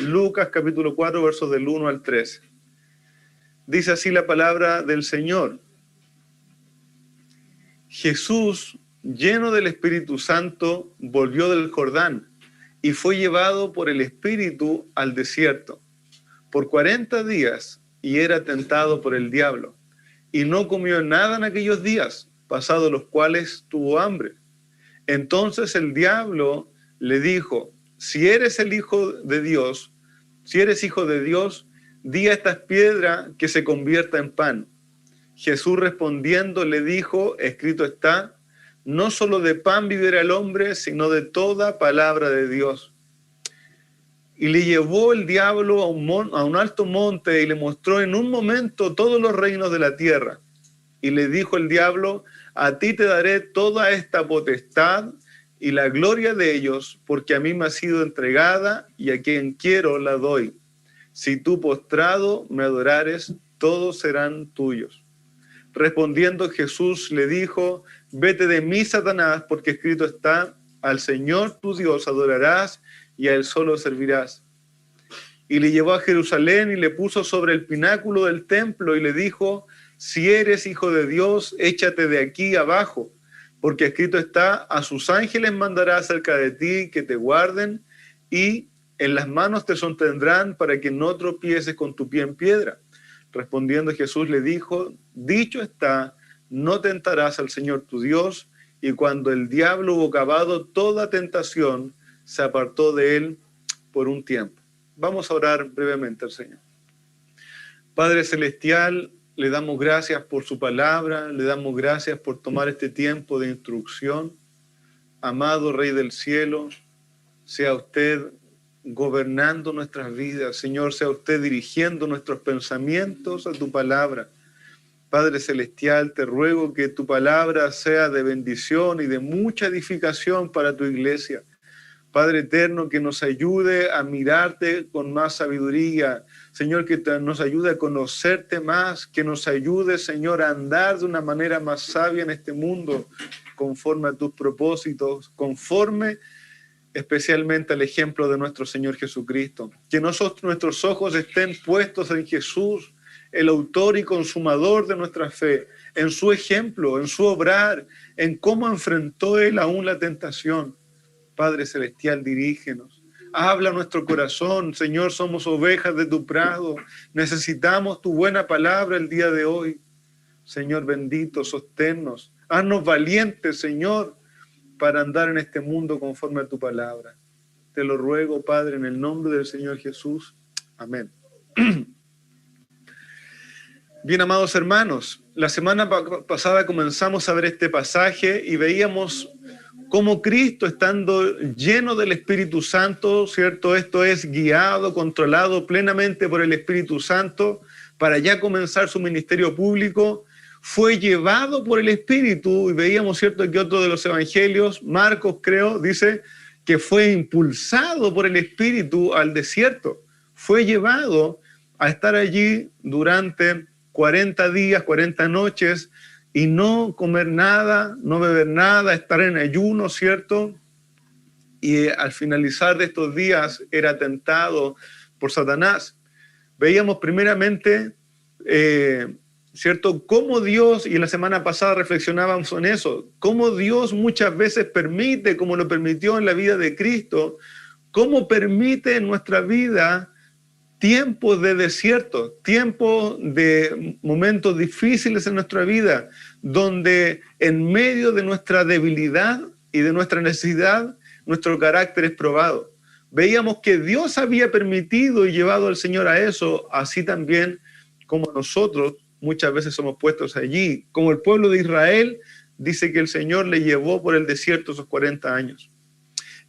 Lucas capítulo 4, versos del 1 al 13. Dice así la palabra del Señor. Jesús, lleno del Espíritu Santo, volvió del Jordán y fue llevado por el Espíritu al desierto por 40 días y era tentado por el diablo. Y no comió nada en aquellos días, pasados los cuales tuvo hambre. Entonces el diablo le dijo: si eres el Hijo de Dios, si eres hijo de Dios, di a estas piedras que se convierta en pan. Jesús respondiendo le dijo: escrito está, no solo de pan vivirá el hombre, sino de toda palabra de Dios. Y le llevó el diablo a un alto monte y le mostró en un momento todos los reinos de la tierra. Y le dijo el diablo: a ti te daré toda esta potestad y la gloria de ellos, porque a mí me ha sido entregada y a quien quiero la doy. Si tú postrado me adorares, todos serán tuyos. Respondiendo Jesús le dijo: vete de mí, Satanás, porque escrito está, al Señor tu Dios adorarás y a él solo servirás. Y le llevó a Jerusalén y le puso sobre el pináculo del templo y le dijo: si eres hijo de Dios, échate de aquí abajo, porque escrito está, a sus ángeles mandará acerca de ti que te guarden, y en las manos te sostendrán para que no tropieces con tu pie en piedra. Respondiendo Jesús le dijo: dicho está, no tentarás al Señor tu Dios. Y cuando el diablo hubo acabado toda tentación, se apartó de él por un tiempo. Vamos a orar brevemente al Señor. Padre Celestial, le damos gracias por su palabra, le damos gracias por tomar este tiempo de instrucción. Amado Rey del cielo, sea usted gobernando nuestras vidas, Señor, sea usted dirigiendo nuestros pensamientos a tu palabra. Padre Celestial, te ruego que tu palabra sea de bendición y de mucha edificación para tu iglesia. Padre eterno, que nos ayude a mirarte con más sabiduría. Señor, que nos ayude a conocerte más, que nos ayude, Señor, a andar de una manera más sabia en este mundo, conforme a tus propósitos, conforme especialmente al ejemplo de nuestro Señor Jesucristo. Que nuestros ojos estén puestos en Jesús, el autor y consumador de nuestra fe, en su ejemplo, en su obrar, en cómo enfrentó Él aún la tentación. Padre Celestial, dirígenos. Habla a nuestro corazón, Señor, somos ovejas de tu prado. Necesitamos tu buena palabra el día de hoy. Señor bendito, sosténnos. Haznos valientes, Señor, para andar en este mundo conforme a tu palabra. Te lo ruego, Padre, en el nombre del Señor Jesús. Amén. Bien, amados hermanos, la semana pasada comenzamos a ver este pasaje y veíamos cómo Cristo, estando lleno del Espíritu Santo, ¿cierto? Esto es guiado, controlado plenamente por el Espíritu Santo, para ya comenzar su ministerio público, fue llevado por el Espíritu, y veíamos, ¿cierto?, que otro de los evangelios, Marcos creo, dice que fue impulsado por el Espíritu al desierto, fue llevado a estar allí durante 40 días, 40 noches, y no comer nada, no beber nada, estar en ayuno, ¿cierto? Y al finalizar de estos días era tentado por Satanás. Veíamos primeramente, ¿cierto?, cómo Dios, y la semana pasada reflexionábamos en eso, cómo Dios muchas veces permite, como lo permitió en la vida de Cristo, cómo permite en nuestra vida tiempos de desierto, tiempos de momentos difíciles en nuestra vida, donde en medio de nuestra debilidad y de nuestra necesidad, nuestro carácter es probado. Veíamos que Dios había permitido y llevado al Señor a eso, así también como nosotros muchas veces somos puestos allí. Como el pueblo de Israel, dice que el Señor le llevó por el desierto esos 40 años.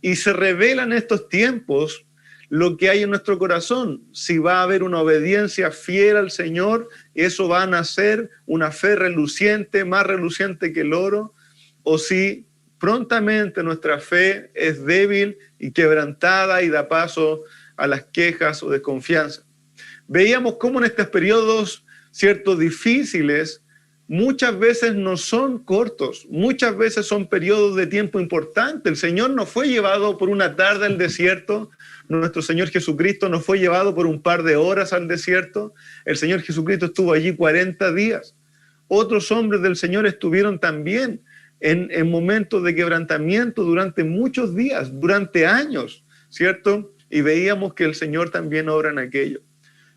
Y se revela en estos tiempos lo que hay en nuestro corazón. Si va a haber una obediencia fiel al Señor, eso va a nacer una fe reluciente, más reluciente que el oro, o si prontamente nuestra fe es débil y quebrantada y da paso a las quejas o desconfianza. Veíamos cómo en estos periodos, ciertos difíciles, muchas veces no son cortos, muchas veces son periodos de tiempo importantes. El Señor no fue llevado por una tarde al desierto, nuestro Señor Jesucristo no fue llevado por un par de horas al desierto, el Señor Jesucristo estuvo allí 40 días. Otros hombres del Señor estuvieron también en momentos de quebrantamiento durante muchos días, durante años, ¿cierto? Y veíamos que el Señor también obra en aquello.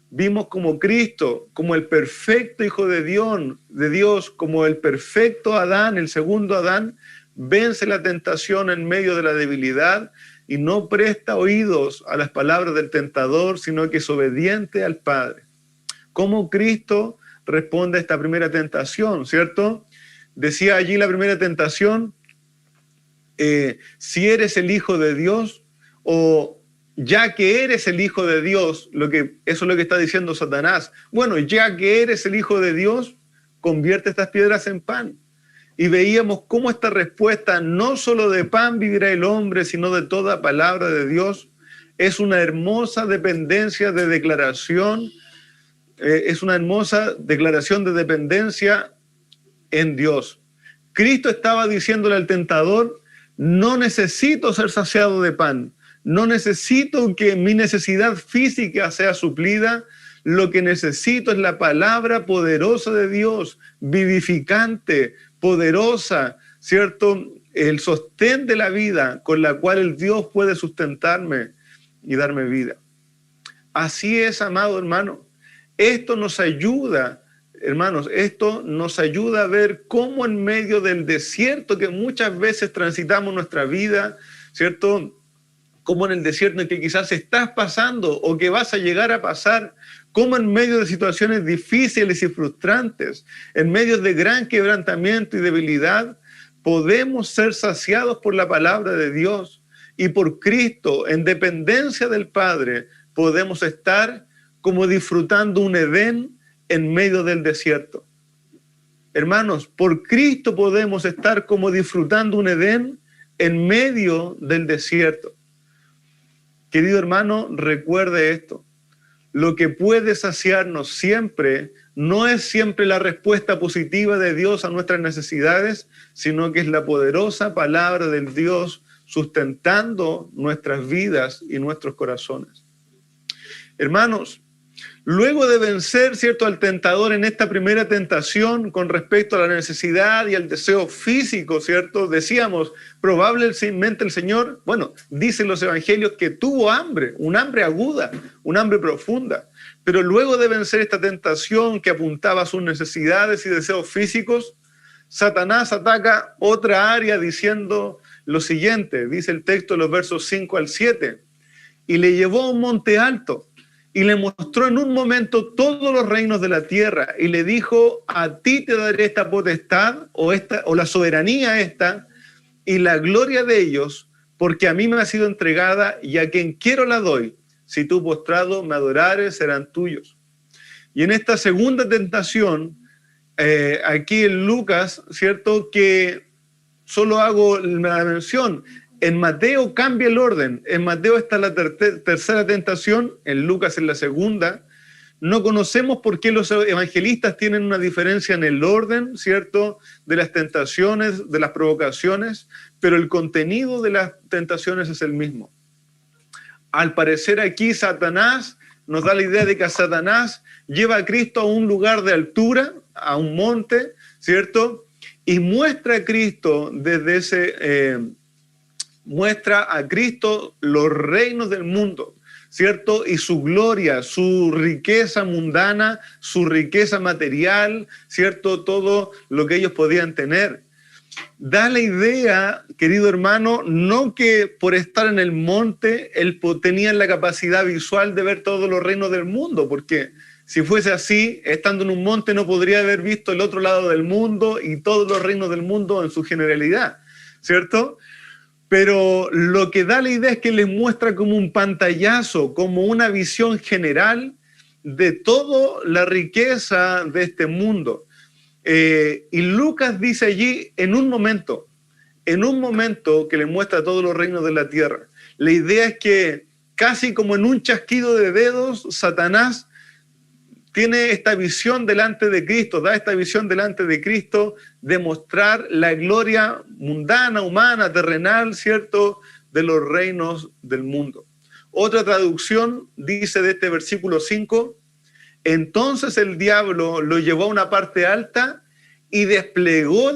Vimos como Cristo, como el perfecto Hijo de Dios, como el perfecto Adán, el segundo Adán, vence la tentación en medio de la debilidad y no presta oídos a las palabras del tentador, sino que es obediente al Padre. Cómo Cristo responde a esta primera tentación, ¿cierto? Decía allí la primera tentación, si eres el Hijo de Dios, o ya que eres el Hijo de Dios, eso es lo que está diciendo Satanás. Bueno, ya que eres el Hijo de Dios, convierte estas piedras en pan. Y veíamos cómo esta respuesta, no solo de pan vivirá el hombre, sino de toda palabra de Dios, es una hermosa dependencia de declaración, es una hermosa declaración de dependencia en Dios. Cristo estaba diciéndole al tentador, no necesito ser saciado de pan, no necesito que mi necesidad física sea suplida, lo que necesito es la palabra poderosa de Dios, vivificante, poderosa, ¿cierto? El sostén de la vida con la cual el Dios puede sustentarme y darme vida. Así es, amado hermano. Esto nos ayuda, hermanos, esto nos ayuda a ver cómo en medio del desierto que muchas veces transitamos nuestra vida, ¿cierto? Como en el desierto en que quizás estás pasando o que vas a llegar a pasar, como en medio de situaciones difíciles y frustrantes, en medio de gran quebrantamiento y debilidad, podemos ser saciados por la palabra de Dios y por Cristo, en dependencia del Padre, podemos estar como disfrutando un Edén en medio del desierto. Hermanos, por Cristo podemos estar como disfrutando un Edén en medio del desierto. Querido hermano, recuerde esto. Lo que puede saciarnos siempre no es siempre la respuesta positiva de Dios a nuestras necesidades, sino que es la poderosa palabra del Dios sustentando nuestras vidas y nuestros corazones. Hermanos, luego de vencer, ¿cierto?, al tentador en esta primera tentación con respecto a la necesidad y al deseo físico, ¿cierto? Decíamos, probablemente el Señor, bueno, dicen los evangelios que tuvo hambre, un hambre aguda, un hambre profunda. Pero luego de vencer esta tentación que apuntaba a sus necesidades y deseos físicos, Satanás ataca otra área diciendo lo siguiente, dice el texto de los versos 5 al 7, y le llevó a un monte alto, y le mostró en un momento todos los reinos de la tierra y le dijo, a ti te daré esta potestad o la soberanía esta y la gloria de ellos, porque a mí me ha sido entregada y a quien quiero la doy. Si tú postrado me adorares, serán tuyos. Y en esta segunda tentación, aquí en Lucas, ¿cierto? Que solo hago la mención. En Mateo cambia el orden. En Mateo está la tercera tentación, en Lucas es la segunda. No conocemos por qué los evangelistas tienen una diferencia en el orden, ¿cierto?, de las tentaciones, de las provocaciones, pero el contenido de las tentaciones es el mismo. Al parecer aquí Satanás nos da la idea de que Satanás lleva a Cristo a un lugar de altura, a un monte, ¿cierto?, y muestra a Cristo desde ese... muestra a Cristo los reinos del mundo, ¿cierto? Y su gloria, su riqueza mundana, su riqueza material, ¿cierto? Todo lo que ellos podían tener. Da la idea, querido hermano, no que por estar en el monte él tenía la capacidad visual de ver todos los reinos del mundo, porque si fuese así, estando en un monte no podría haber visto el otro lado del mundo y todos los reinos del mundo en su generalidad, ¿cierto? Pero lo que da la idea es que les muestra como un pantallazo, como una visión general de toda la riqueza de este mundo. Y Lucas dice allí, en un momento que le muestra todos los reinos de la tierra. La idea es que casi como en un chasquido de dedos, Satanás tiene esta visión delante de Cristo, da esta visión delante de Cristo de mostrar la gloria mundana, humana, terrenal, ¿cierto?, de los reinos del mundo. Otra traducción dice de este versículo 5, entonces el diablo lo llevó a una parte alta y desplegó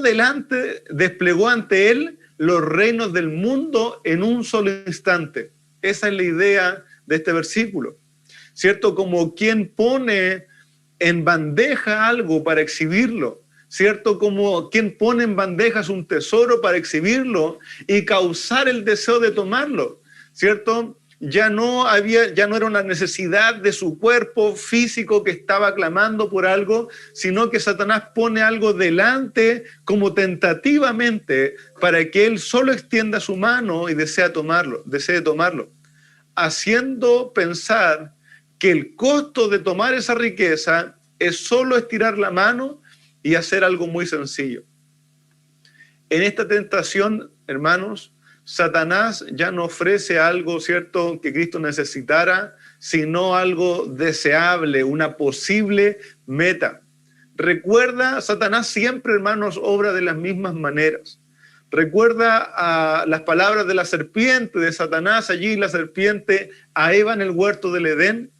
ante él los reinos del mundo en un solo instante. Esa es la idea de este versículo, ¿cierto? Como quien pone en bandeja algo para exhibirlo, ¿cierto? Como quien pone en bandejas un tesoro para exhibirlo y causar el deseo de tomarlo, ¿cierto? Ya no era una necesidad de su cuerpo físico que estaba clamando por algo, sino que Satanás pone algo delante como tentativamente para que él solo extienda su mano y desee tomarlo, haciendo pensar que el costo de tomar esa riqueza es solo estirar la mano y hacer algo muy sencillo. En esta tentación, hermanos, Satanás ya no ofrece algo, ¿cierto?, que Cristo necesitara, sino algo deseable, una posible meta. Recuerda, Satanás siempre, hermanos, obra de las mismas maneras. Recuerda a las palabras de la serpiente, de Satanás, allí la serpiente a Eva en el huerto del Edén.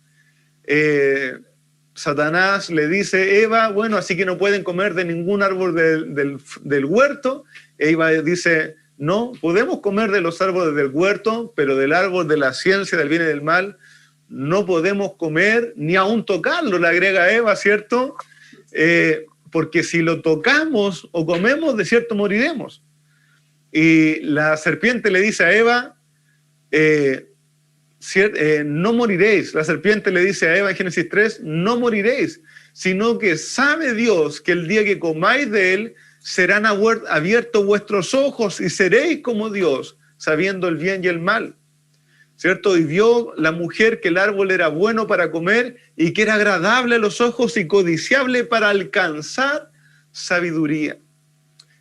Satanás le dice, Eva, bueno, así que no pueden comer de ningún árbol del huerto. Eva dice, no, podemos comer de los árboles del huerto, pero del árbol de la ciencia del bien y del mal no podemos comer, ni aún tocarlo, le agrega Eva, ¿cierto? Porque si lo tocamos o comemos, de cierto moriremos. Y la serpiente le dice a Eva, no moriréis. La serpiente le dice a Eva en Génesis 3, no moriréis, sino que sabe Dios que el día que comáis de él, serán abiertos vuestros ojos y seréis como Dios, sabiendo el bien y el mal. ¿Cierto? Y vio la mujer que el árbol era bueno para comer y que era agradable a los ojos y codiciable para alcanzar sabiduría.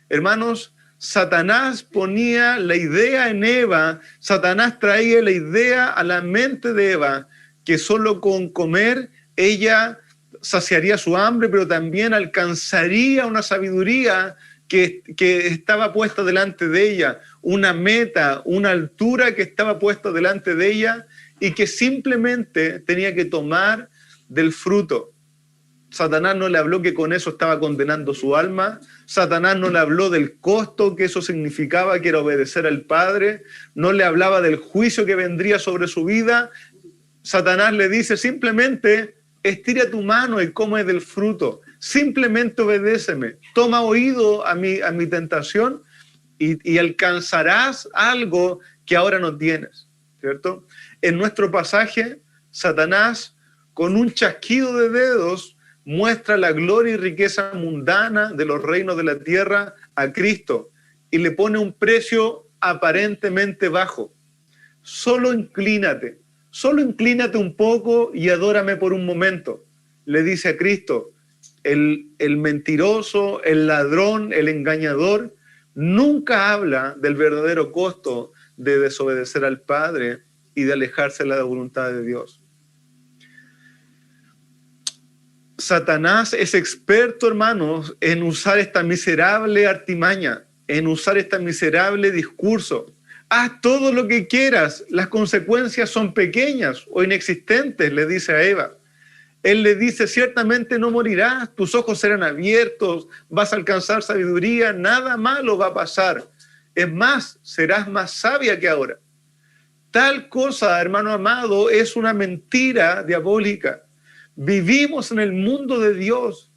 Hermanos, Satanás ponía la idea en Eva, Satanás traía la idea a la mente de Eva, que solo con comer ella saciaría su hambre, pero también alcanzaría una sabiduría que estaba puesta delante de ella, una meta, una altura que estaba puesta delante de ella y que simplemente tenía que tomar del fruto. Satanás no le habló que con eso estaba condenando su alma. Satanás no le habló del costo que eso significaba, que era obedecer al Padre. No le hablaba del juicio que vendría sobre su vida. Satanás le dice simplemente, estira tu mano y come del fruto. Simplemente obedéceme. Toma oído a mi tentación y alcanzarás algo que ahora no tienes, ¿cierto? En nuestro pasaje, Satanás, con un chasquido de dedos, muestra la gloria y riqueza mundana de los reinos de la tierra a Cristo y le pone un precio aparentemente bajo. Solo inclínate un poco y adórame por un momento, le dice a Cristo. El mentiroso, el ladrón, el engañador, nunca habla del verdadero costo de desobedecer al Padre y de alejarse de la voluntad de Dios. Satanás es experto, hermanos, en usar esta miserable artimaña, en usar este miserable discurso. Haz todo lo que quieras, las consecuencias son pequeñas o inexistentes, le dice a Eva. Él le dice, ciertamente no morirás, tus ojos serán abiertos, vas a alcanzar sabiduría, nada malo va a pasar. Es más, serás más sabia que ahora. Tal cosa, hermano amado, es una mentira diabólica. Vivimos en el mundo de Dios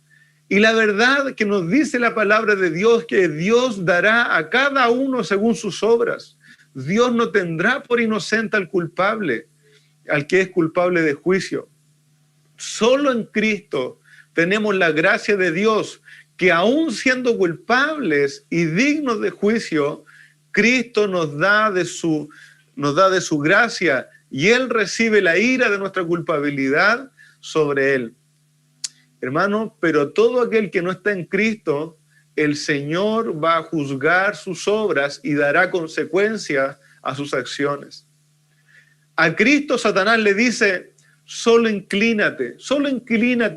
y la verdad que nos dice la palabra de Dios, que Dios dará a cada uno según sus obras. Dios no tendrá por inocente al culpable, al que es culpable de juicio. Solo en Cristo tenemos la gracia de Dios, que aún siendo culpables y dignos de juicio, Cristo nos da de su gracia y Él recibe la ira de nuestra culpabilidad sobre Él. Hermano, pero todo aquel que no está en Cristo, el Señor va a juzgar sus obras y dará consecuencias a sus acciones. A Cristo Satanás le dice, solo inclínate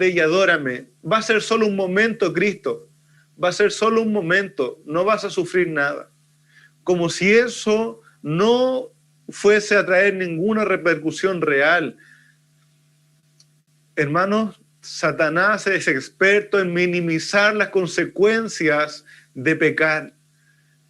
y adórame. Va a ser solo un momento, Cristo. Va a ser solo un momento, no vas a sufrir nada. Como si eso no fuese a traer ninguna repercusión real. Hermanos, Satanás es experto en minimizar las consecuencias de pecar.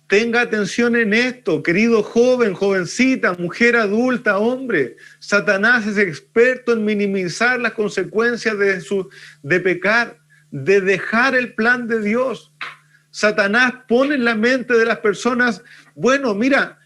Tenga atención en esto, querido joven, jovencita, mujer adulta, hombre. Satanás es experto en minimizar las consecuencias de pecar, de dejar el plan de Dios. Satanás pone en la mente de las personas, bueno, mira,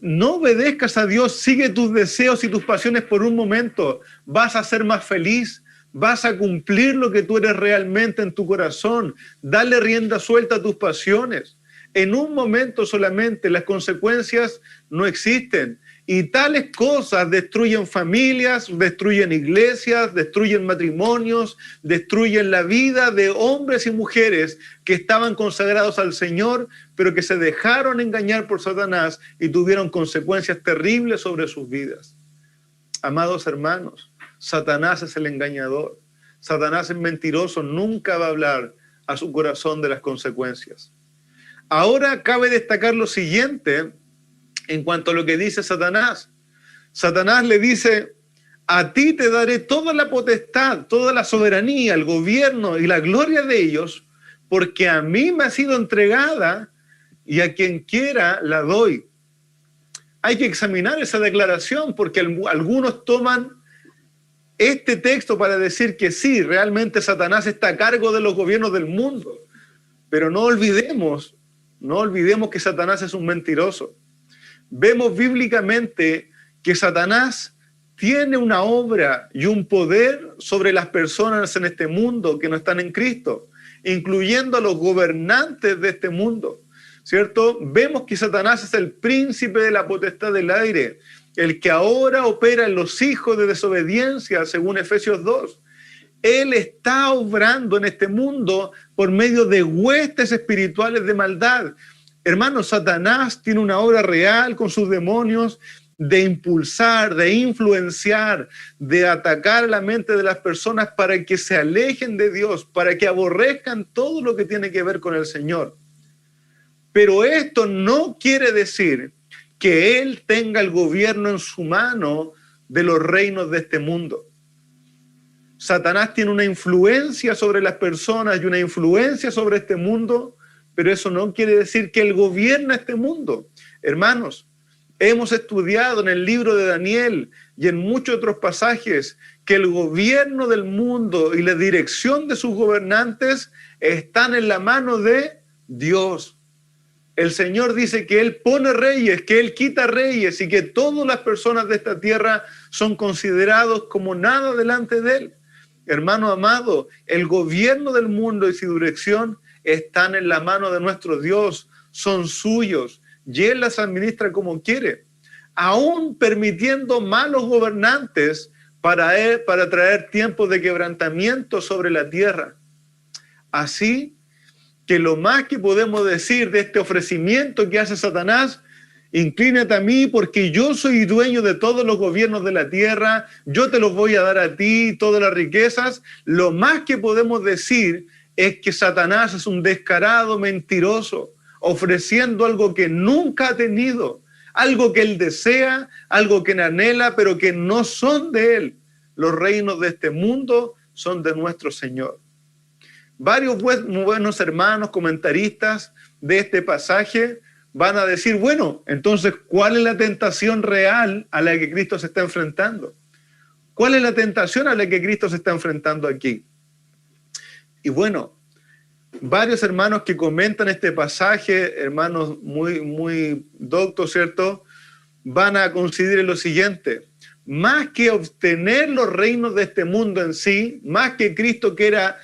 no obedezcas a Dios, sigue tus deseos y tus pasiones por un momento, vas a ser más feliz, vas a cumplir lo que tú eres realmente en tu corazón, dale rienda suelta a tus pasiones. En un momento solamente, las consecuencias no existen. Y tales cosas destruyen familias, destruyen iglesias, destruyen matrimonios, destruyen la vida de hombres y mujeres que estaban consagrados al Señor, pero que se dejaron engañar por Satanás y tuvieron consecuencias terribles sobre sus vidas. Amados hermanos, Satanás es el engañador. Satanás es mentiroso, nunca va a hablar a su corazón de las consecuencias. Ahora cabe destacar lo siguiente en cuanto a lo que dice Satanás. Satanás le dice, a ti te daré toda la potestad, toda la soberanía, el gobierno y la gloria de ellos, porque a mí me ha sido entregada y a quien quiera la doy. Hay que examinar esa declaración porque algunos toman este texto para decir que sí, realmente Satanás está a cargo de los gobiernos del mundo. Pero no olvidemos que Satanás es un mentiroso. Vemos bíblicamente que Satanás tiene una obra y un poder sobre las personas en este mundo que no están en Cristo, incluyendo a los gobernantes de este mundo, ¿cierto? Vemos que Satanás es el príncipe de la potestad del aire, el que ahora opera en los hijos de desobediencia, según Efesios 2. Él está obrando en este mundo por medio de huestes espirituales de maldad. Hermanos, Satanás tiene una obra real con sus demonios de impulsar, de influenciar, de atacar la mente de las personas para que se alejen de Dios, para que aborrezcan todo lo que tiene que ver con el Señor. Pero esto no quiere decir que Él tenga el gobierno en su mano de los reinos de este mundo. Satanás tiene una influencia sobre las personas y una influencia sobre este mundo, pero eso no quiere decir que Él gobierna este mundo. Hermanos, hemos estudiado en el libro de Daniel y en muchos otros pasajes que el gobierno del mundo y la dirección de sus gobernantes están en la mano de Dios. El Señor dice que Él pone reyes, que Él quita reyes y que todas las personas de esta tierra son considerados como nada delante de Él. Hermano amado, el gobierno del mundo y su dirección están en la mano de nuestro Dios, son suyos y Él las administra como quiere, aún permitiendo malos gobernantes para traer tiempos de quebrantamiento sobre la tierra. Así que lo más que podemos decir de este ofrecimiento que hace Satanás, inclínate a mí porque yo soy dueño de todos los gobiernos de la tierra, yo te los voy a dar a ti, todas las riquezas. Lo más que podemos decir es que Satanás es un descarado mentiroso, ofreciendo algo que nunca ha tenido, algo que él desea, algo que anhela, pero que no son de él. Los reinos de este mundo son de nuestro Señor. Varios buenos hermanos comentaristas de este pasaje van a decir, bueno, entonces, ¿cuál es la tentación real a la que Cristo se está enfrentando? ¿Cuál es la tentación a la que Cristo se está enfrentando aquí? Y bueno, varios hermanos que comentan este pasaje, hermanos muy doctos, ¿cierto?, van a considerar lo siguiente: más que obtener los reinos de este mundo en sí, más que Cristo quiera,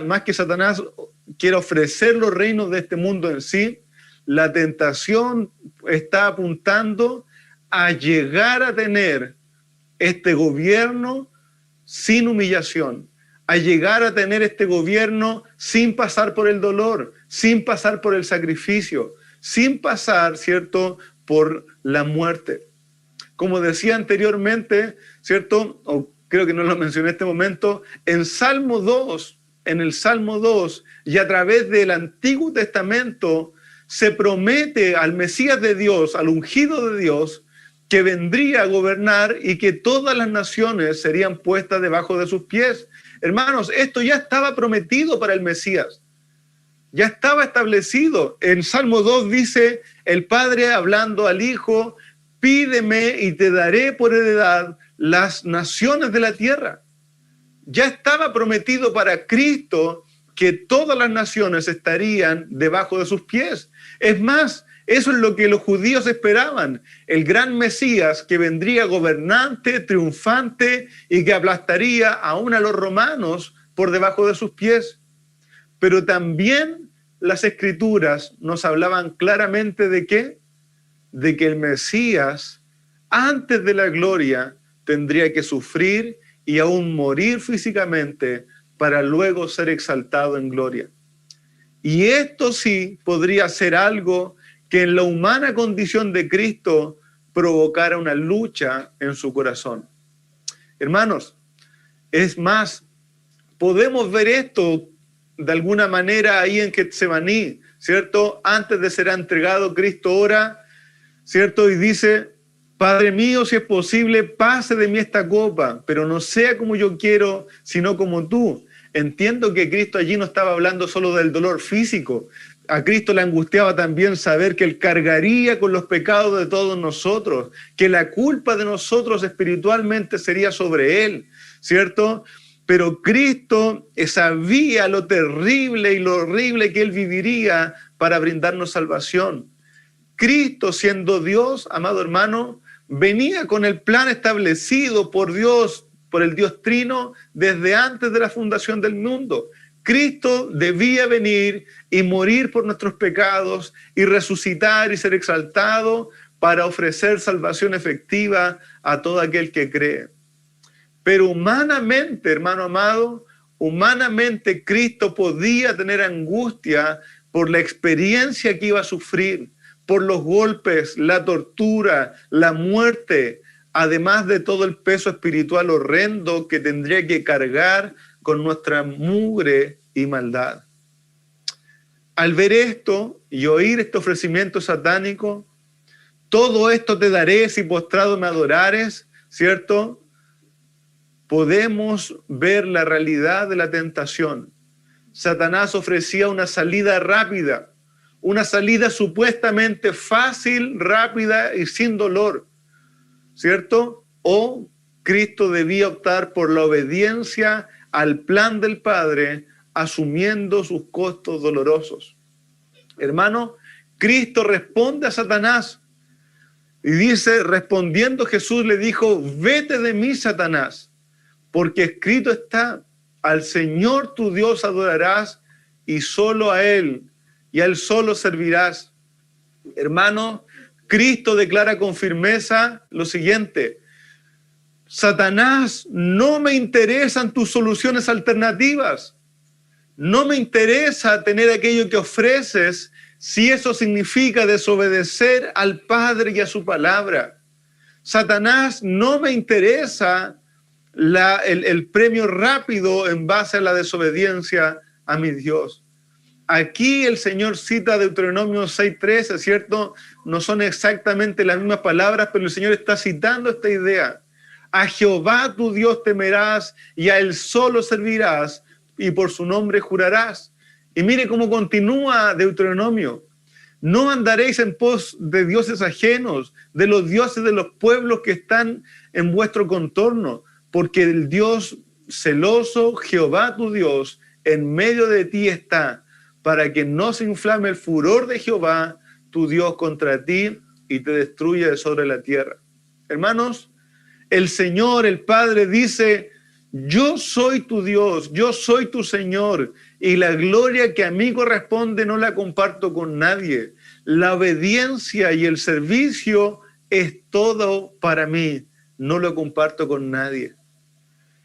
más que Satanás quiera ofrecer los reinos de este mundo en sí, la tentación está apuntando a llegar a tener este gobierno sin humillación, a llegar a tener este gobierno sin pasar por el dolor, sin pasar por el sacrificio, sin pasar, ¿cierto?, por la muerte. Como decía anteriormente, ¿cierto?, o creo que no lo mencioné en este momento, en el Salmo 2, y a través del Antiguo Testamento, se promete al Mesías de Dios, al ungido de Dios, que vendría a gobernar y que todas las naciones serían puestas debajo de sus pies. Hermanos, esto ya estaba prometido para el Mesías. Ya estaba establecido. En Salmo 2 dice el Padre hablando al Hijo, pídeme y te daré por heredad las naciones de la tierra. Ya estaba prometido para Cristo que todas las naciones estarían debajo de sus pies. Es más, eso es lo que los judíos esperaban, el gran Mesías que vendría gobernante, triunfante y que aplastaría aún a los romanos por debajo de sus pies. Pero también las Escrituras nos hablaban claramente ¿de qué? De que el Mesías, antes de la gloria, tendría que sufrir y aún morir físicamente para luego ser exaltado en gloria. Y esto sí podría ser algo que en la humana condición de Cristo provocara una lucha en su corazón. Hermanos, es más, podemos ver esto de alguna manera ahí en Getsemaní, ¿cierto? Antes de ser entregado, Cristo ora, ¿cierto? Y dice, Padre mío, si es posible, pase de mí esta copa, pero no sea como yo quiero, sino como tú. Entiendo que Cristo allí no estaba hablando solo del dolor físico. A Cristo le angustiaba también saber que Él cargaría con los pecados de todos nosotros, que la culpa de nosotros espiritualmente sería sobre Él, ¿cierto? Pero Cristo sabía lo terrible y lo horrible que Él viviría para brindarnos salvación. Cristo, siendo Dios, amado hermano, venía con el plan establecido por Dios, por el Dios Trino, desde antes de la fundación del mundo. Cristo debía venir y morir por nuestros pecados y resucitar y ser exaltado para ofrecer salvación efectiva a todo aquel que cree. Pero humanamente, hermano amado, humanamente Cristo podía tener angustia por la experiencia que iba a sufrir, por los golpes, la tortura, la muerte, además de todo el peso espiritual horrendo que tendría que cargar con nuestra mugre y maldad. Al ver esto y oír este ofrecimiento satánico, todo esto te daré si postrado me adorares, ¿cierto? Podemos ver la realidad de la tentación. Satanás ofrecía una salida rápida, una salida supuestamente fácil, rápida y sin dolor, ¿cierto? O Cristo debía optar por la obediencia al plan del Padre, asumiendo sus costos dolorosos. Hermano, Cristo responde a Satanás y dice, respondiendo Jesús le dijo, vete de mí, Satanás, porque escrito está, al Señor tu Dios adorarás y solo a Él, y a Él solo servirás. Hermano, Cristo declara con firmeza lo siguiente, Satanás, no me interesan tus soluciones alternativas, no me interesa tener aquello que ofreces si eso significa desobedecer al Padre y a su palabra. Satanás, no me interesa el premio rápido en base a la desobediencia a mi Dios. Aquí el Señor cita Deuteronomio 6:13, ¿cierto? No son exactamente las mismas palabras, pero el Señor está citando esta idea. A Jehová tu Dios temerás y a Él solo servirás y por su nombre jurarás. Y mire cómo continúa Deuteronomio. No andaréis en pos de dioses ajenos, de los dioses de los pueblos que están en vuestro contorno, porque el Dios celoso, Jehová tu Dios, en medio de ti está, para que no se inflame el furor de Jehová, tu Dios, contra ti y te destruya de sobre la tierra. Hermanos, el Señor, el Padre, dice, yo soy tu Dios, yo soy tu Señor, y la gloria que a mí corresponde no la comparto con nadie. La obediencia y el servicio es todo para mí, no lo comparto con nadie.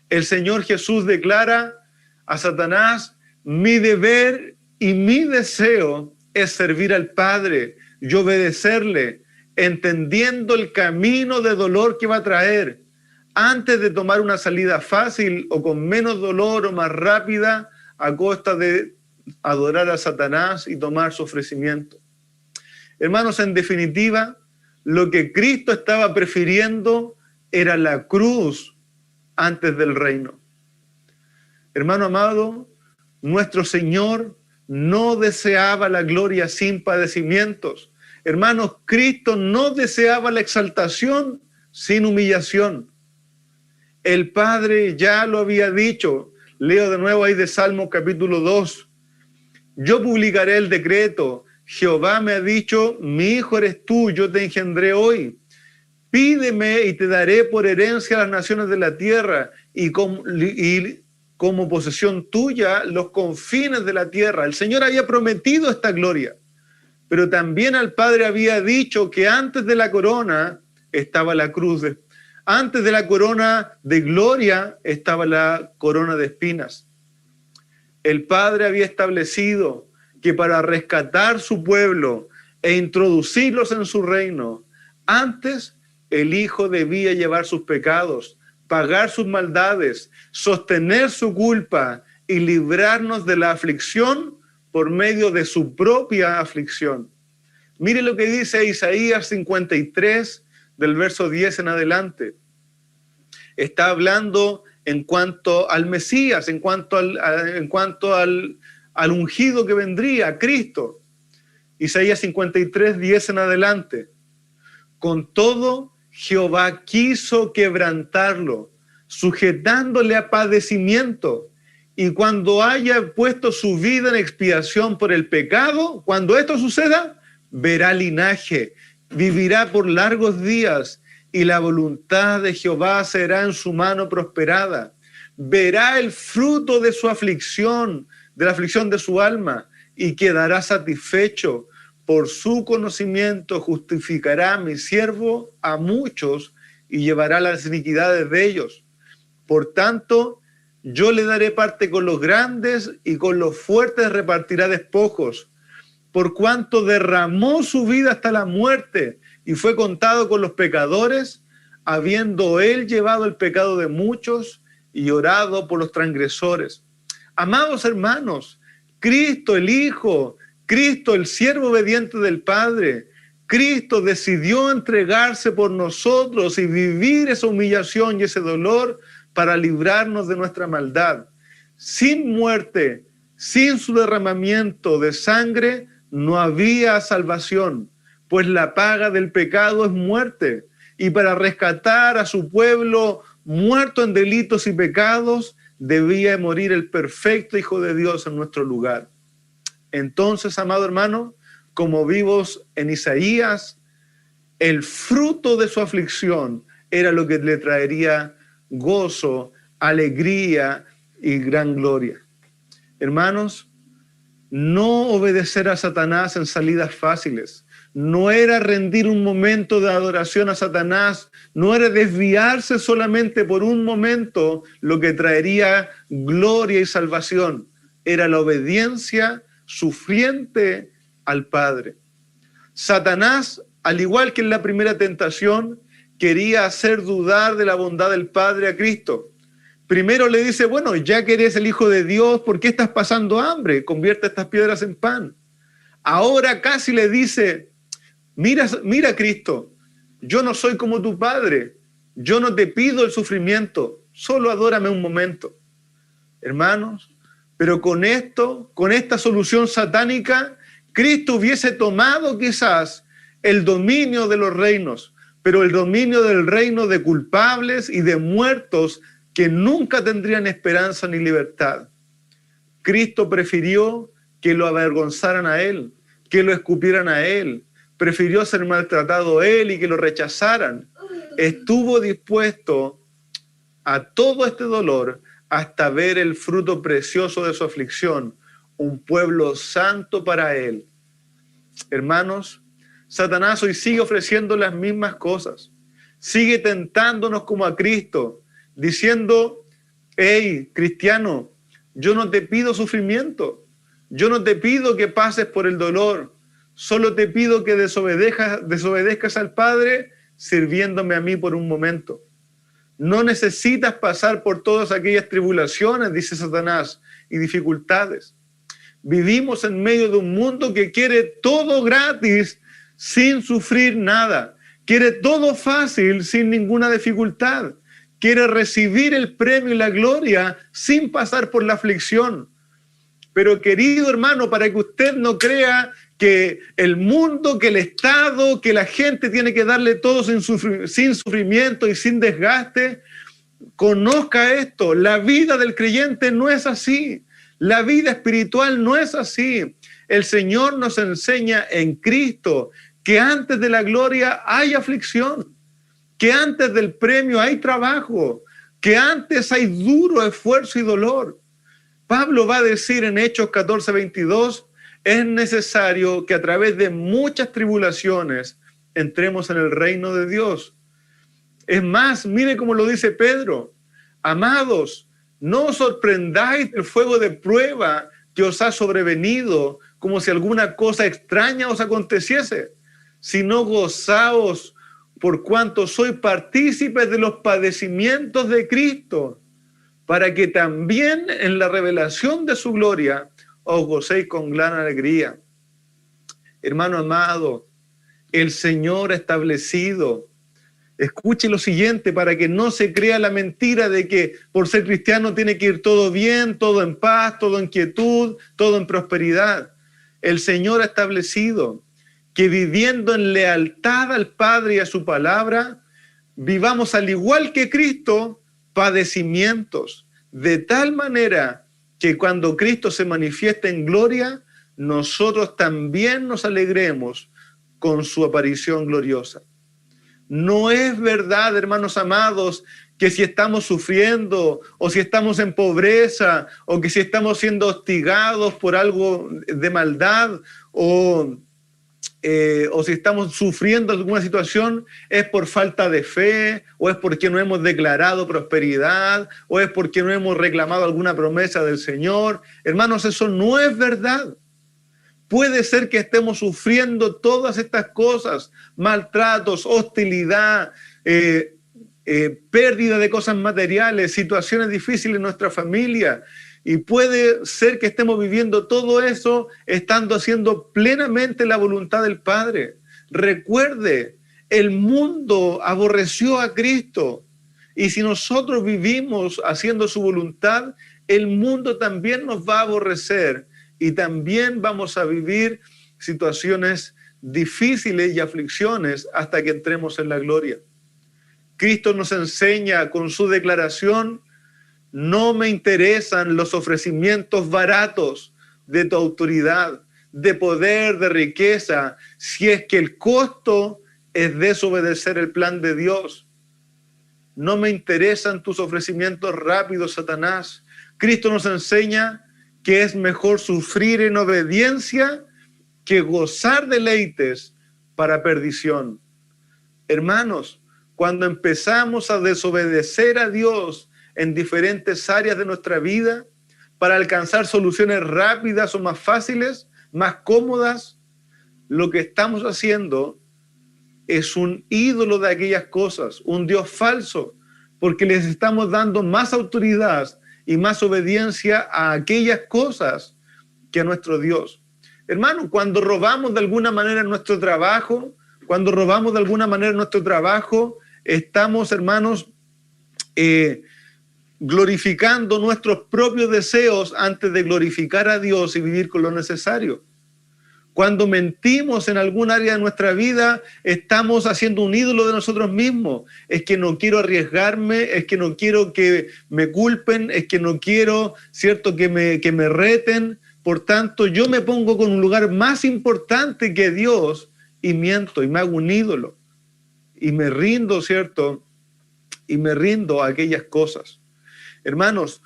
El Señor Jesús declara a Satanás, mi deber y mi deseo es servir al Padre y obedecerle, entendiendo el camino de dolor que va a traer. antes de tomar una salida fácil o con menos dolor o más rápida a costa de adorar a Satanás y tomar su ofrecimiento. Hermanos, en definitiva, lo que Cristo estaba prefiriendo era la cruz antes del reino. Hermano amado, nuestro Señor no deseaba la gloria sin padecimientos. Hermanos, Cristo no deseaba la exaltación sin humillación. El Padre ya lo había dicho. Leo de nuevo ahí de Salmo capítulo 2. Yo publicaré el decreto. Jehová me ha dicho, mi hijo eres tú, yo te engendré hoy. Pídeme y te daré por herencia a las naciones de la tierra y como posesión tuya los confines de la tierra. El Señor había prometido esta gloria, pero también al Padre había dicho que antes de la corona estaba la cruz. Antes de la corona de gloria estaba la corona de espinas. El Padre había establecido que para rescatar su pueblo e introducirlos en su reino, antes el Hijo debía llevar sus pecados, pagar sus maldades, sostener su culpa y librarnos de la aflicción por medio de su propia aflicción. Mire lo que dice Isaías 53, del verso 10 en adelante. Está hablando en cuanto al Mesías, en cuanto al ungido que vendría, Cristo. Isaías 53, 10 en adelante. Con todo, Jehová quiso quebrantarlo, sujetándole a padecimiento, y cuando haya puesto su vida en expiación por el pecado, cuando esto suceda, verá linaje, vivirá por largos días, y la voluntad de Jehová será en su mano prosperada. Verá el fruto de su aflicción, de la aflicción de su alma, y quedará satisfecho. Por su conocimiento justificará a mi siervo a muchos y llevará las iniquidades de ellos. Por tanto, yo le daré parte con los grandes y con los fuertes repartirá despojos. Por cuanto derramó su vida hasta la muerte y fue contado con los pecadores, habiendo él llevado el pecado de muchos y orado por los transgresores. Amados hermanos, Cristo el Hijo, Cristo el siervo obediente del Padre, Cristo decidió entregarse por nosotros y vivir esa humillación y ese dolor para librarnos de nuestra maldad. Sin muerte, sin su derramamiento de sangre, no había salvación, pues la paga del pecado es muerte. Y para rescatar a su pueblo muerto en delitos y pecados, debía morir el perfecto Hijo de Dios en nuestro lugar. Entonces, amado hermano, como vimos en Isaías, el fruto de su aflicción era lo que le traería gozo, alegría y gran gloria. Hermanos, no obedecer a Satanás en salidas fáciles, no era rendir un momento de adoración a Satanás, no era desviarse solamente por un momento lo que traería gloria y salvación, era la obediencia sufriente al Padre. Satanás, al igual que en la primera tentación, quería hacer dudar de la bondad del Padre a Cristo. Primero le dice, bueno, ya que eres el Hijo de Dios, ¿por qué estás pasando hambre? Convierte estas piedras en pan. Ahora casi le dice, mira Cristo, yo no soy como tu Padre, yo no te pido el sufrimiento, solo adórame un momento. Hermanos, pero con esta solución satánica, Cristo hubiese tomado quizás el dominio de los reinos, pero el dominio del reino de culpables y de muertos que nunca tendrían esperanza ni libertad. Cristo prefirió que lo avergonzaran a él, que lo escupieran a él, prefirió ser maltratado él y que lo rechazaran. Estuvo dispuesto a todo este dolor hasta ver el fruto precioso de su aflicción, un pueblo santo para él. Hermanos, Satanás hoy sigue ofreciendo las mismas cosas, sigue tentándonos como a Cristo, diciendo, hey, cristiano, yo no te pido sufrimiento, yo no te pido que pases por el dolor, solo te pido que desobedezcas al Padre sirviéndome a mí por un momento. No necesitas pasar por todas aquellas tribulaciones, dice Satanás, y dificultades. Vivimos en medio de un mundo que quiere todo gratis sin sufrir nada. Quiere todo fácil sin ninguna dificultad. Quiere recibir el premio y la gloria sin pasar por la aflicción. Pero querido hermano, para que usted no crea que el mundo, que el Estado, que la gente tiene que darle todo sin sufrimiento y sin desgaste, conozca esto: la vida del creyente no es así. La vida espiritual no es así. El Señor nos enseña en Cristo que antes de la gloria hay aflicción, que antes del premio hay trabajo, que antes hay duro esfuerzo y dolor. Pablo va a decir en Hechos 14:22, es necesario que a través de muchas tribulaciones entremos en el reino de Dios. Es más, mire cómo lo dice Pedro: amados, no os sorprendáis del fuego de prueba que os ha sobrevenido, como si alguna cosa extraña os aconteciese, sino gozaos por cuanto sois partícipes de los padecimientos de Cristo, para que también en la revelación de su gloria os gocéis con gran alegría. Hermano amado, el Señor ha establecido, escuche lo siguiente para que no se crea la mentira de que por ser cristiano tiene que ir todo bien, todo en paz, todo en quietud, todo en prosperidad. El Señor ha establecido que viviendo en lealtad al Padre y a su palabra, vivamos al igual que Cristo padecimientos, de tal manera que cuando Cristo se manifieste en gloria, nosotros también nos alegremos con su aparición gloriosa. No es verdad, hermanos amados, que si estamos sufriendo o si estamos en pobreza o que si estamos siendo hostigados por algo de maldad o si estamos sufriendo alguna situación, es por falta de fe, o es porque no hemos declarado prosperidad, o es porque no hemos reclamado alguna promesa del Señor. Hermanos, eso no es verdad. Puede ser que estemos sufriendo todas estas cosas: maltratos, hostilidad, pérdida de cosas materiales, situaciones difíciles en nuestra familia. Y puede ser que estemos viviendo todo eso estando haciendo plenamente la voluntad del Padre. Recuerde, el mundo aborreció a Cristo. Y si nosotros vivimos haciendo su voluntad, el mundo también nos va a aborrecer. Y también vamos a vivir situaciones difíciles y aflicciones hasta que entremos en la gloria. Cristo nos enseña con su declaración: no me interesan los ofrecimientos baratos de tu autoridad, de poder, de riqueza, si es que el costo es desobedecer el plan de Dios. No me interesan tus ofrecimientos rápidos, Satanás. Cristo nos enseña que es mejor sufrir en obediencia que gozar deleites para perdición. Hermanos, cuando empezamos a desobedecer a Dios en diferentes áreas de nuestra vida para alcanzar soluciones rápidas o más fáciles, más cómodas, lo que estamos haciendo es un ídolo de aquellas cosas, un Dios falso, porque les estamos dando más autoridad y más obediencia a aquellas cosas que a nuestro Dios. Hermano, cuando robamos de alguna manera en nuestro trabajo, estamos, hermanos, glorificando nuestros propios deseos antes de glorificar a Dios y vivir con lo necesario. Cuando mentimos en algún área de nuestra vida, estamos haciendo un ídolo de nosotros mismos. Es que no quiero arriesgarme, es que no quiero que me culpen, es que no quiero, ¿cierto?, que me reten. Por tanto, yo me pongo con un lugar más importante que Dios y miento y me hago un ídolo. Y me rindo, ¿cierto? Y me rindo a aquellas cosas. Hermanos,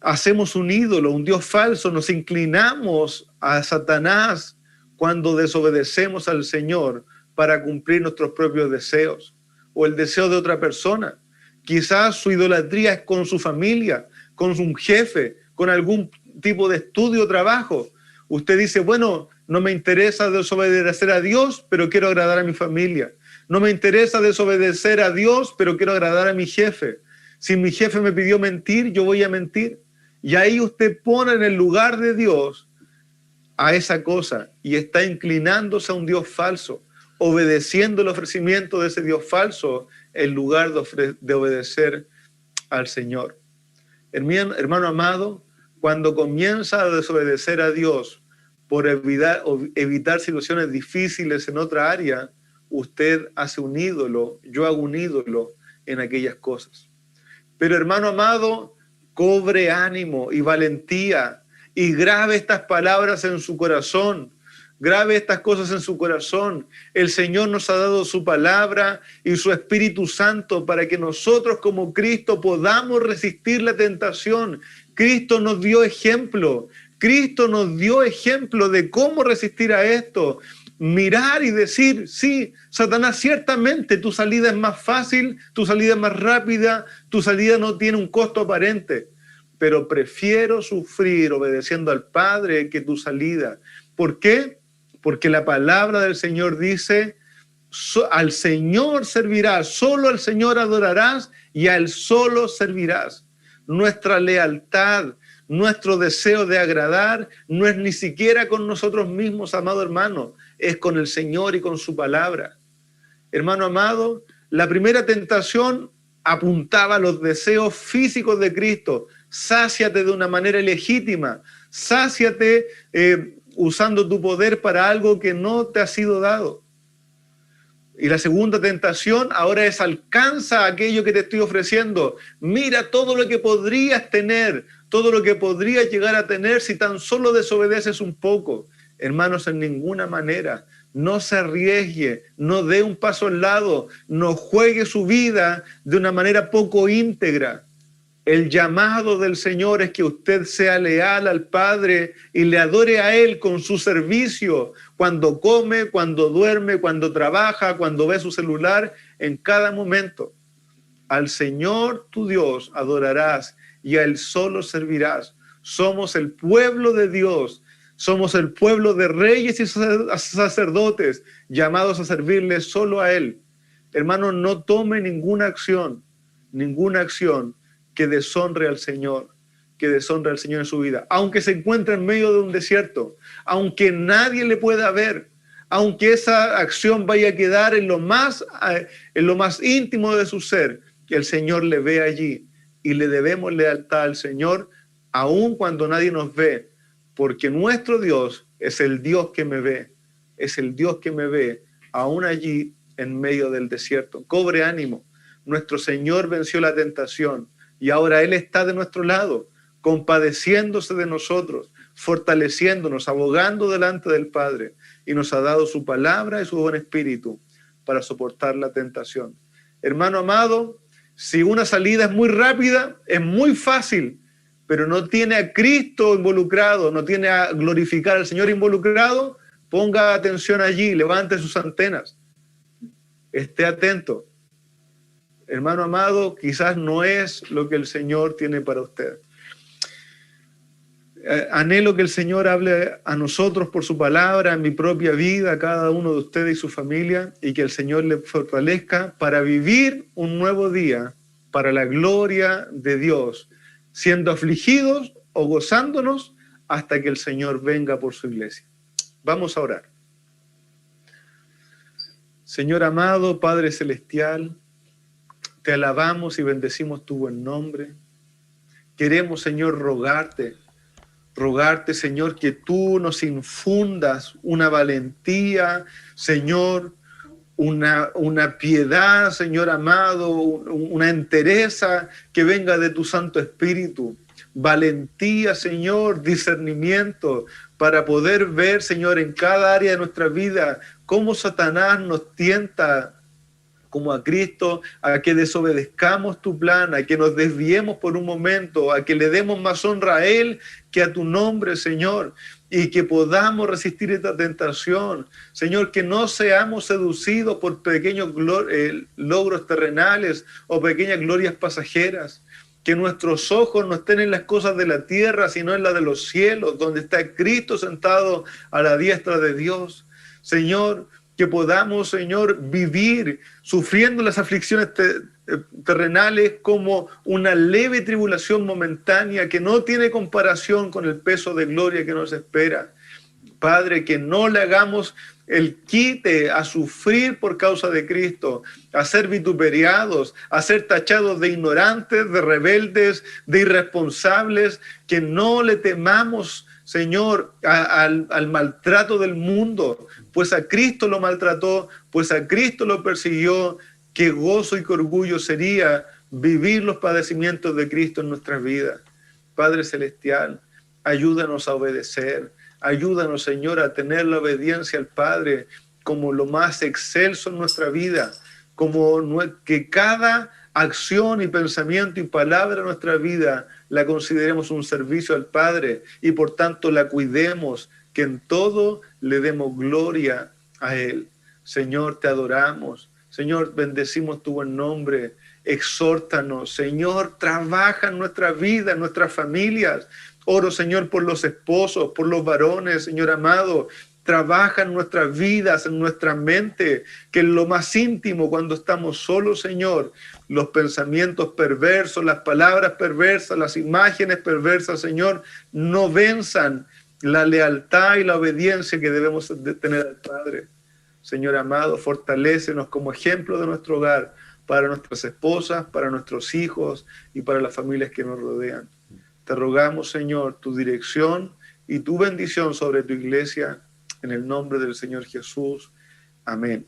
hacemos un ídolo, un Dios falso, nos inclinamos a Satanás cuando desobedecemos al Señor para cumplir nuestros propios deseos o el deseo de otra persona. Quizás su idolatría es con su familia, con un jefe, con algún tipo de estudio o trabajo. Usted dice, bueno, no me interesa desobedecer a Dios, pero quiero agradar a mi familia. No me interesa desobedecer a Dios, pero quiero agradar a mi jefe. Si mi jefe me pidió mentir, yo voy a mentir. Y ahí usted pone en el lugar de Dios a esa cosa y está inclinándose a un Dios falso, obedeciendo el ofrecimiento de ese Dios falso en lugar de obedecer al Señor. Hermano amado, cuando comienza a desobedecer a Dios por evitar situaciones difíciles en otra área, usted hace un ídolo, yo hago un ídolo en aquellas cosas. Pero hermano amado, cobre ánimo y valentía y grabe estas palabras en su corazón. Grabe estas cosas en su corazón. El Señor nos ha dado su palabra y su Espíritu Santo para que nosotros como Cristo podamos resistir la tentación. Cristo nos dio ejemplo. Cristo nos dio ejemplo de cómo resistir a esto. Mirar y decir, sí, Satanás, ciertamente tu salida es más fácil, tu salida es más rápida, tu salida no tiene un costo aparente, pero prefiero sufrir obedeciendo al Padre que tu salida. ¿Por qué? Porque la palabra del Señor dice, al Señor servirás, solo al Señor adorarás y a Él solo servirás. Nuestra lealtad, nuestro deseo de agradar no es ni siquiera con nosotros mismos, amado hermano, es con el Señor y con su palabra. Hermano amado, la primera tentación apuntaba a los deseos físicos de Cristo. Sáciate de una manera legítima, sáciate usando tu poder para algo que no te ha sido dado. Y la segunda tentación ahora es alcanza aquello que te estoy ofreciendo. Mira todo lo que podrías tener, todo lo que podrías llegar a tener si tan solo desobedeces un poco. Hermanos, en ninguna manera, no se arriesgue, no dé un paso al lado, no juegue su vida de una manera poco íntegra. El llamado del Señor es que usted sea leal al Padre y le adore a Él con su servicio, cuando come, cuando duerme, cuando trabaja, cuando ve su celular, en cada momento. Al Señor tu Dios adorarás y a Él solo servirás. Somos el pueblo de Dios, somos el pueblo de reyes y sacerdotes llamados a servirle solo a Él. Hermano, no tome ninguna acción que deshonre al Señor en su vida. Aunque se encuentre en medio de un desierto, aunque nadie le pueda ver, aunque esa acción vaya a quedar en lo más íntimo de su ser, que el Señor le ve allí y le debemos lealtad al Señor, aun cuando nadie nos ve, porque nuestro Dios es el Dios que me ve, aún allí en medio del desierto. Cobre ánimo, nuestro Señor venció la tentación y ahora Él está de nuestro lado, compadeciéndose de nosotros, fortaleciéndonos, abogando delante del Padre, y nos ha dado su palabra y su buen espíritu para soportar la tentación. Hermano amado, si una salida es muy rápida, es muy fácil, pero no tiene a Cristo involucrado, no tiene a glorificar al Señor involucrado, ponga atención allí, levante sus antenas, esté atento. Hermano amado, quizás no es lo que el Señor tiene para usted. Anhelo que el Señor hable a nosotros por su palabra, en mi propia vida, a cada uno de ustedes y su familia, y que el Señor le fortalezca para vivir un nuevo día para la gloria de Dios, siendo afligidos o gozándonos hasta que el Señor venga por su iglesia. Vamos a orar. Señor amado, Padre celestial, te alabamos y bendecimos tu buen nombre. Queremos, Señor, rogarte, Señor, que tú nos infundas una valentía, Señor, una piedad, Señor amado, una entereza que venga de tu Santo Espíritu. Valentía, Señor, discernimiento para poder ver, Señor, en cada área de nuestra vida cómo Satanás nos tienta, como a Cristo, a que desobedezcamos tu plan, a que nos desviemos por un momento, a que le demos más honra a Él que a tu nombre, Señor, y que podamos resistir esta tentación. Señor, que no seamos seducidos por pequeños logros terrenales o pequeñas glorias pasajeras, que nuestros ojos no estén en las cosas de la tierra, sino en las de los cielos, donde está Cristo sentado a la diestra de Dios. Señor, que podamos, Señor, vivir sufriendo las aflicciones terrenales como una leve tribulación momentánea que no tiene comparación con el peso de gloria que nos espera. Padre, que no le hagamos el quite a sufrir por causa de Cristo, a ser vituperiados, a ser tachados de ignorantes, de rebeldes, de irresponsables, que no le temamos, Señor, al maltrato del mundo, pues a Cristo lo maltrató, pues a Cristo lo persiguió. Qué gozo y qué orgullo sería vivir los padecimientos de Cristo en nuestras vidas. Padre Celestial, ayúdanos a obedecer. Ayúdanos, Señor, a tener la obediencia al Padre como lo más excelso en nuestra vida, como que cada acción y pensamiento y palabra de nuestra vida la consideremos un servicio al Padre y por tanto la cuidemos, que en todo le demos gloria a Él. Señor, te adoramos. Señor, bendecimos tu buen nombre. Exhórtanos, Señor, trabaja en nuestra vida, en nuestras familias. Oro, Señor, por los esposos, por los varones, Señor amado. Trabaja en nuestras vidas, en nuestra mente, que en lo más íntimo, cuando estamos solos, Señor, los pensamientos perversos, las palabras perversas, las imágenes perversas, Señor, no venzan la lealtad y la obediencia que debemos tener al Padre. Señor amado, fortalécenos como ejemplo de nuestro hogar para nuestras esposas, para nuestros hijos y para las familias que nos rodean. Te rogamos, Señor, tu dirección y tu bendición sobre tu iglesia, en el nombre del Señor Jesús. Amén.